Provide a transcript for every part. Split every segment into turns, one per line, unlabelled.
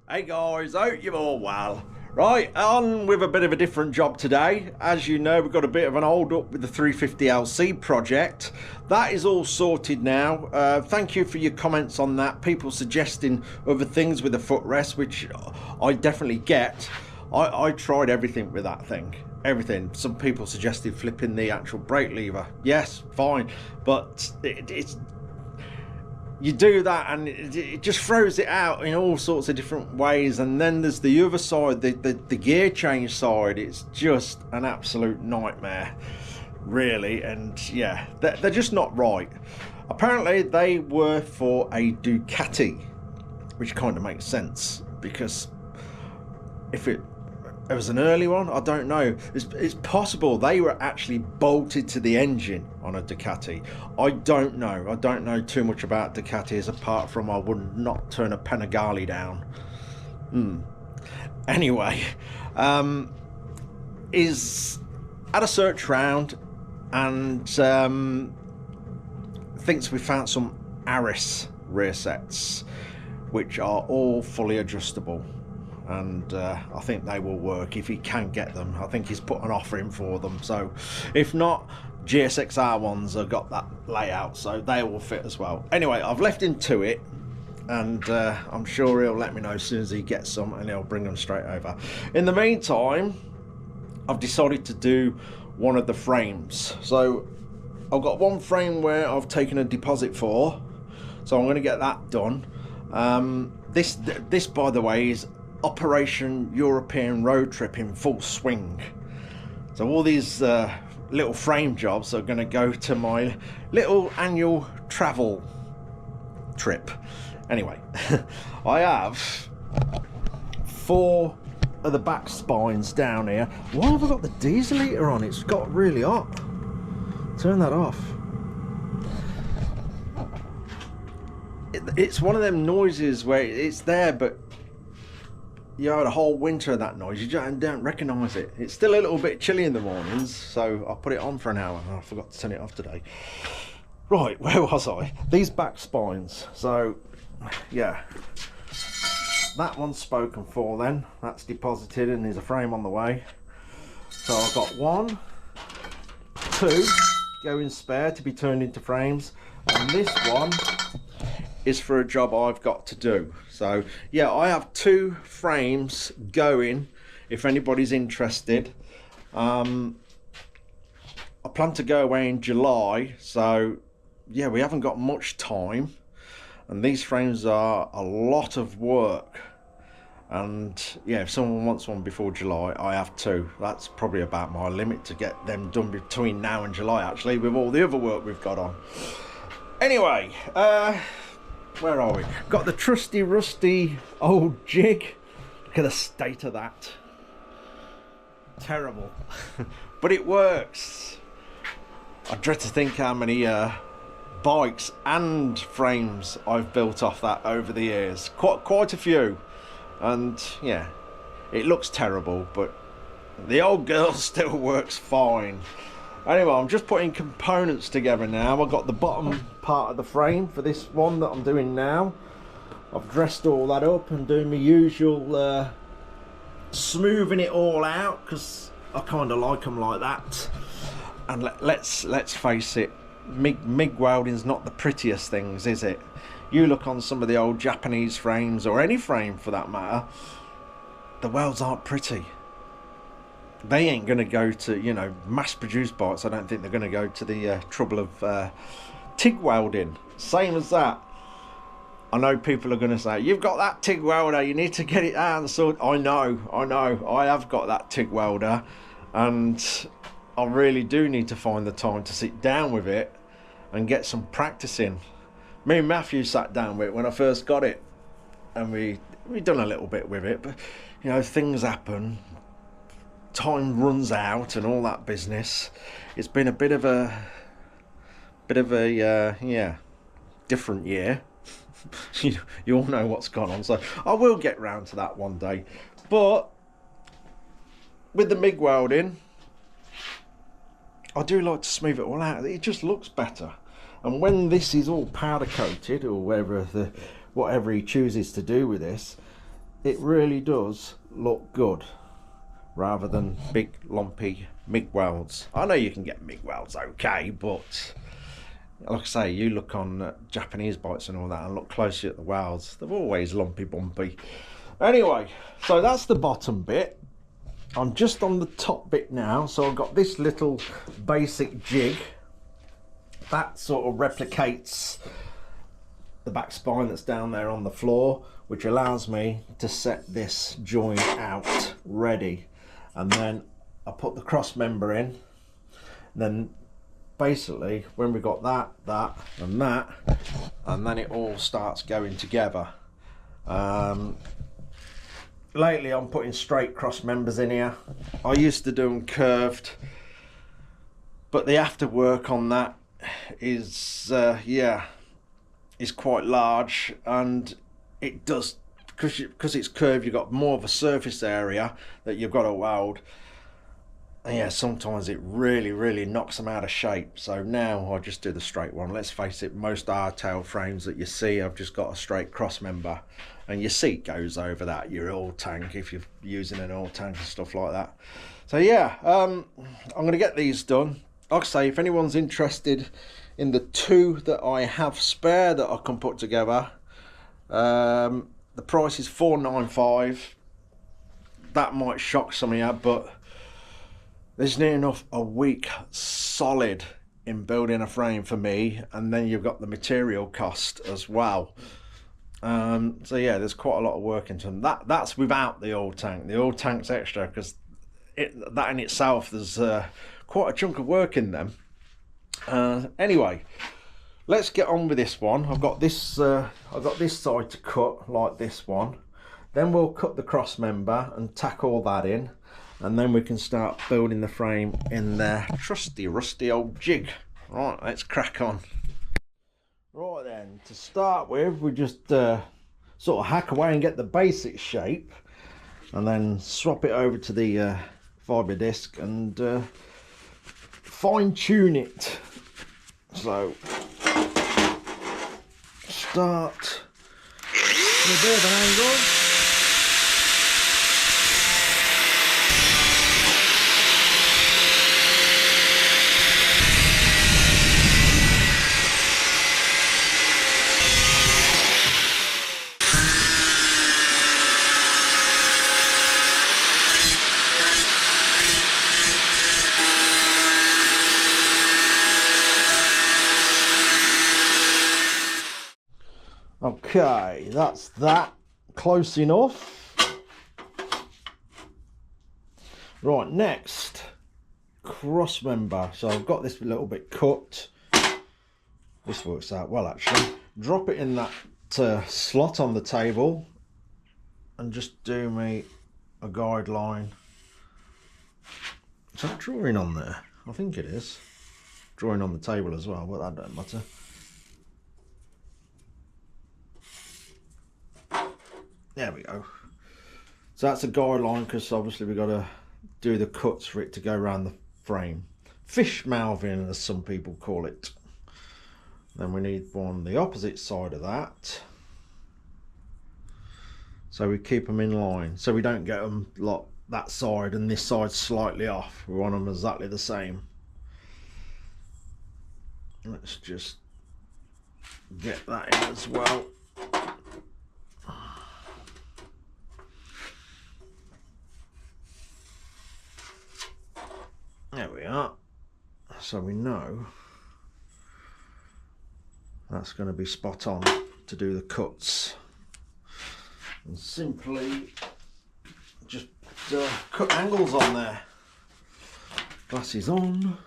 Hey guys, hope you're all well. Right, on with a bit of a different job today. As you know, we've got a bit of an hold up with the 350LC project. That is all sorted now. Thank you for your comments on that. People suggesting other things with the footrest, which I definitely get. I tried everything with that thing. Everything. Some people suggested flipping the actual brake lever. Yes, fine. But it's... You do that and it just throws it out in all sorts of different ways. And then there's the other side, the gear change side. It's just an absolute nightmare, really. And yeah, they're just not right. Apparently they were for a Ducati, which kind of makes sense, because if it was an early one, I don't know. It's possible they were actually bolted to the engine on a Ducati. I don't know. I don't know too much about Ducatis, apart from I would not turn a Panigale down. Anyway, is at a search round and thinks we found some Aris rear sets, which are all fully adjustable. And I think they will work if he can get them. I think he's put an offer in for them. So if not, GSXR ones have got that layout, so they will fit as well. Anyway, I've left him to it, and I'm sure he'll let me know as soon as he gets some, and he'll bring them straight over. In the meantime, I've decided to do one of the frames. So I've got one frame where I've taken a deposit for, so I'm going to get that done. This by the way is Operation European Road Trip in full swing. So all these little frame jobs are going to go to my little annual travel trip. Anyway, I have 4 of the back spines down here. Why have I got the diesel heater on? It's got really hot. Turn that off. It's one of them noises where it's there, but you had a whole winter of that noise, you don't recognise it. It's still a little bit chilly in the mornings, so I put it on for an hour and I forgot to turn it off today. Right, where was I? These back spines. So yeah, that one's spoken for then. That's deposited and there's a frame on the way. So I've got 1, 2 going spare to be turned into frames, and this one is for a job I've got to do. So yeah, I have 2 frames going if anybody's interested. I plan to go away in July, so yeah, we haven't got much time, and these frames are a lot of work. And yeah, if someone wants one before July, I have 2. That's probably about my limit to get them done between now and July, actually, with all the other work we've got on. Anyway, where are we? Got the trusty rusty old jig. Look at the state of that. Terrible. But it works. I dread to think how many bikes and frames I've built off that over the years. Quite a few. And yeah, it looks terrible, but the old girl still works fine. Anyway, I'm just putting components together now. I've got the bottom part of the frame for this one that I'm doing now. I've dressed all that up and doing my usual smoothing it all out, because I kind of like them like that. And let's face it, MIG welding's not the prettiest things, is it? You look on some of the old Japanese frames, or any frame for that matter, the welds aren't pretty. They ain't going to go to, you know, mass-produced bikes. I don't think they're going to go to the trouble of TIG welding. Same as that. I know people are going to say, you've got that TIG welder, you need to get it out. And so I know. I have got that TIG welder, and I really do need to find the time to sit down with it and get some practice in. Me and Matthew sat down with it when I first got it, and we done a little bit with it, but you know, things happen. Time runs out and all that business. It's been a bit of a yeah, different year. You all know what's gone on, so I will get round to that one day. But with the MIG welding, I do like to smooth it all out. It just looks better. And when this is all powder coated, or whatever he chooses to do with this, it really does look good, rather than big lumpy MIG welds. I know you can get MIG welds okay, but like I say, you look on Japanese bikes and all that and look closely at the welds, they're always lumpy bumpy. Anyway, so that's the bottom bit. I'm just on the top bit now, so I've got this little basic jig that sort of replicates the back spine that's down there on the floor, which allows me to set this joint out ready. And then I put the cross member in, and then basically when we got that and that, and then it all starts going together. Lately I'm putting straight cross members in here. I used to do them curved, but the afterwork on that is is quite large, and it does, because it's curved, you've got more of a surface area that you've got to weld, and yeah, sometimes it really knocks them out of shape. So now I just do the straight one. Let's face it, most hardtail frames that you see, I've just got a straight cross member, and your seat goes over that, your oil tank, if you're using an oil tank and stuff like that. So yeah, I'm going to get these done. Like I say, if anyone's interested in the two that I have spare that I can put together, the price is $495. That might shock some of you, but there's near enough a week solid in building a frame for me, and then you've got the material cost as well. So yeah, there's quite a lot of work into them. That's without the oil tank. The oil tank's extra, because that in itself, there's quite a chunk of work in them. Anyway, let's get on with this one. I've got this side to cut, like this one. Then we'll cut the cross member and tack all that in, and then we can start building the frame in the trusty rusty old jig. Right, let's crack on. Right then, to start with, we just sort of hack away and get the basic shape, and then swap it over to the fibre disc and fine tune it. So start with a bit of an angle. Okay, that's that, close enough. Right, next, cross member. So I've got this a little bit cut. This works out well actually. Drop it in that slot on the table, and just do me a guideline. Is that drawing on there? I think it is. Drawing on the table as well, but that don't matter. There we go. So that's a guideline, because obviously we've got to do the cuts for it to go around the frame. Fish mouthing, as some people call it. Then we need one the opposite side of that, so we keep them in line, so we don't get them like that side and this side slightly off. We want them exactly the same. Let's just get that in as well. There we are. So we know that's going to be spot on to do the cuts. And simply just cut angles on there. Glasses on.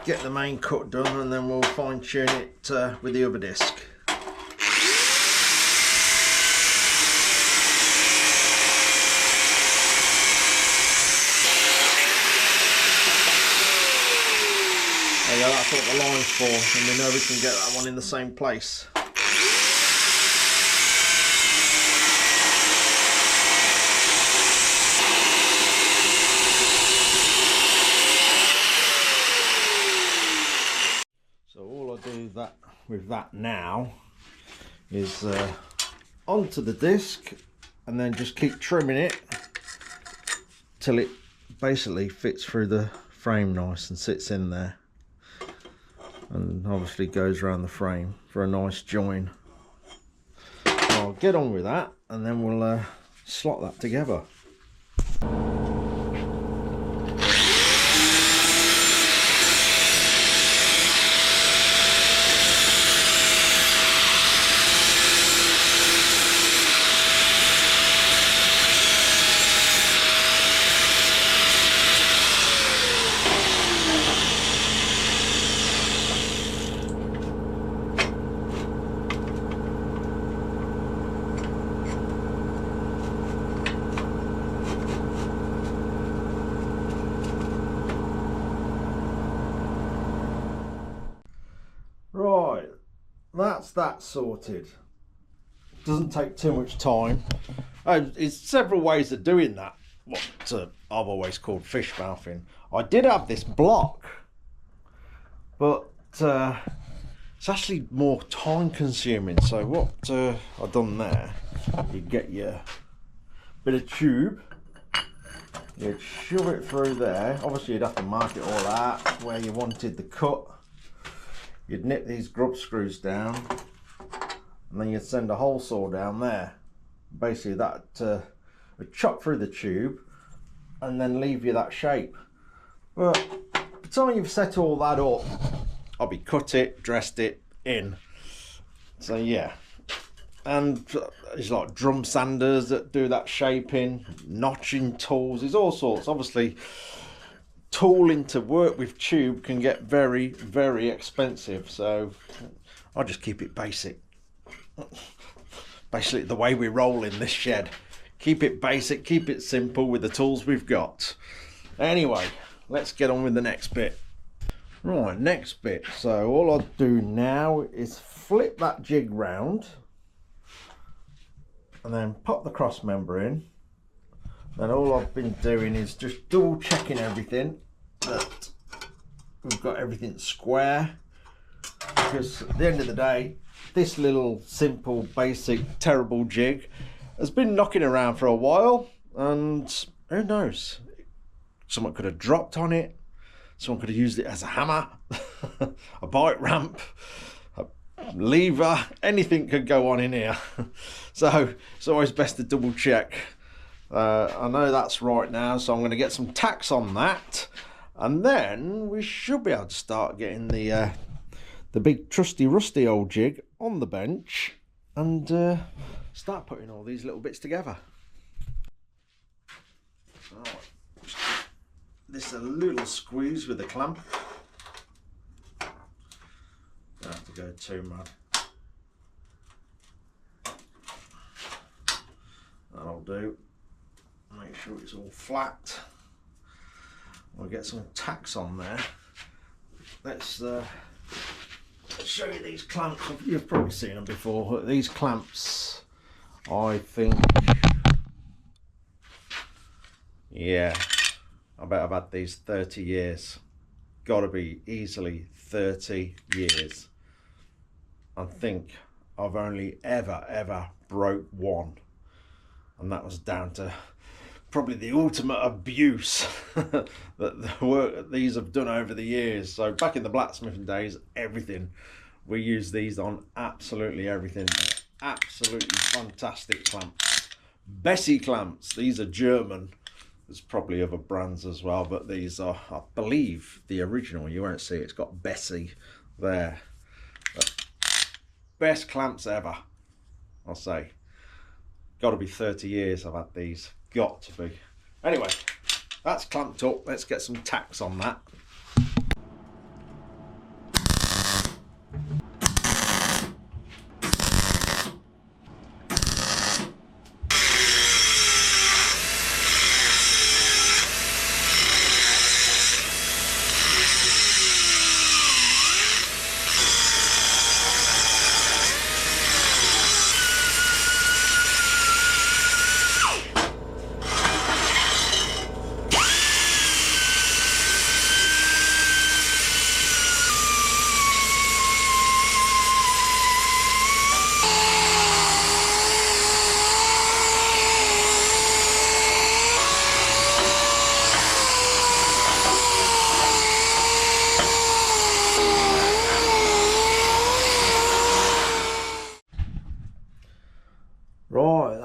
Get the main cut done, and then we'll fine tune it with the other disc. There you go, that's what the line's for, and we know we can get that one in the same place. with that now is onto the disc, and then just keep trimming it till it basically fits through the frame nice and sits in there, and obviously goes around the frame for a nice join. I'll get on with that and then we'll slot that together. Right, that's that sorted. Doesn't take too much time. There's several ways of doing that, what I've always called fish mouthing. I did have this block, but it's actually more time consuming. So what I've done there, you get your bit of tube, you'd shove it through there. Obviously you'd have to mark it all out where you wanted the cut. You'd nip these grub screws down, and then you'd send a hole saw down there. Basically that would chop through the tube and then leave you that shape. But by the time you've set all that up, I'll be cut it, dressed it in. So yeah, and it's like drum sanders that do that shaping, notching tools, there's all sorts. Obviously tooling to work with tube can get very, very expensive, so I'll just keep it basic. Basically the way we roll in this shed, keep it basic, keep it simple with the tools we've got. Anyway, let's get on with the next bit. Right, next bit. So all I do now is flip that jig round and then pop the cross member in. And all I've been doing is just double checking everything, that we've got everything square, because at the end of the day, this little simple, basic, terrible jig has been knocking around for a while, and who knows, someone could have dropped on it, someone could have used it as a hammer, a bike ramp, a lever, anything could go on in here. So it's always best to double check. I know that's right now, so I'm going to get some tacks on that, and then we should be able to start getting the big trusty rusty old jig on the bench and start putting all these little bits together. Right. This a little squeeze with the clamp. Don't have to go too mad. That'll do. Make sure it's all flat. We'll get some tacks on there. Let's show you these clamps. You've probably seen them before. These clamps, I think, yeah, I bet I've had these 30 years. Gotta be easily 30 years. I think I've only ever broke one, and that was down to probably the ultimate abuse that the work that these have done over the years. So back in the blacksmithing days, everything, we used these on absolutely everything. Absolutely fantastic clamps. Bessie clamps, these are German. There's probably other brands as well, but these are, I believe, the original. You won't see it, it's got Bessie there. But best clamps ever, I'll say. Got to be 30 years I've had these. Got to be. Anyway, that's clamped up. Let's get some tacks on that.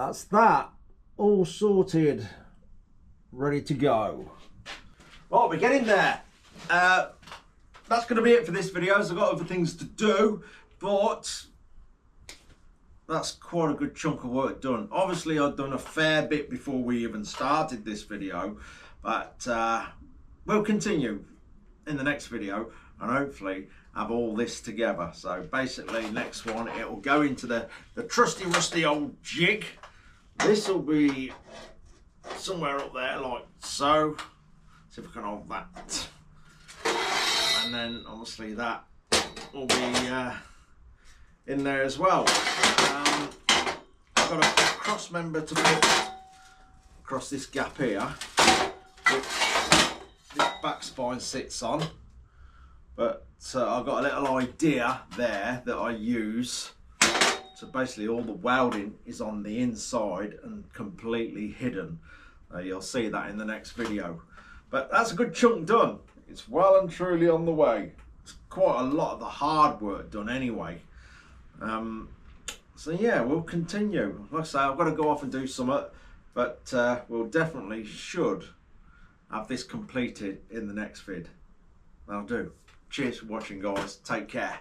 that's that all sorted, ready to go. Right, we're getting there. That's going to be it for this video, as I've got other things to do, but that's quite a good chunk of work done. Obviously, I've done a fair bit before we even started this video, but we'll continue in the next video and hopefully have all this together. So basically, next one, it will go into the trusty rusty old jig. This will be somewhere up there like so. See if I can hold that. And then obviously that will be in there as well. I've got a cross member to put across this gap here, which this back spine sits on. But I've got a little idea there that I use. So basically all the welding is on the inside and completely hidden. You'll see that in the next video. But that's a good chunk done. It's well and truly on the way. It's quite a lot of the hard work done anyway. So yeah, we'll continue. Like I say, I've got to go off and do something, but we'll definitely should have this completed in the next vid. That'll do. Cheers for watching, guys. Take care.